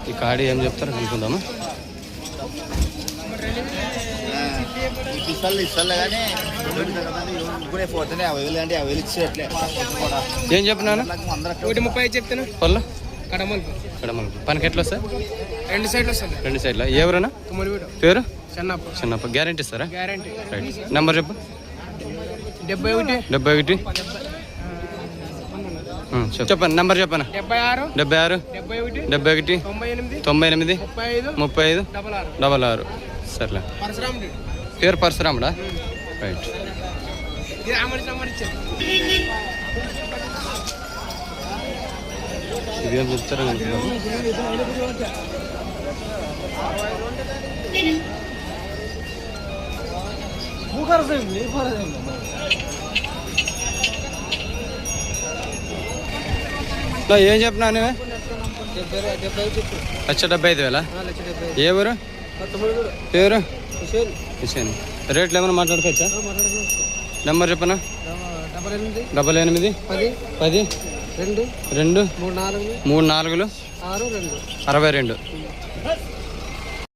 ఈ కాడి ఏం చెప్తారో కనుక్కుందామా. ఏం చెప్పినాను? 130 చెప్తాను. పళ్ళు కడమలుపు పనికి ఎట్లా వస్తాయి? 2 సైడ్లు వస్తుంది. 2 సైడ్ల. ఎవరన్నా పేరు? చిన్నప్ప. గ్యారెంటీ ఇస్తారా? గ్యారెంటీ. రైట్. నెంబర్ చెప్పు. 71 చెప్పండి. నెంబర్ చెప్పనా? 76 71 98 35 66. సర్లే. పేరు పరశురాముడా? రైట్. ఇదేం చెప్తారా? ఏం చెప్పినా నువ్వే? 1,75,000. ఏ ఊరు? పేరు? హుసేన్. రేట్లు ఏమైనా మాట్లాడుకోవచ్చా? నెంబర్ చెప్పనా? 88 10 2 3 4 62.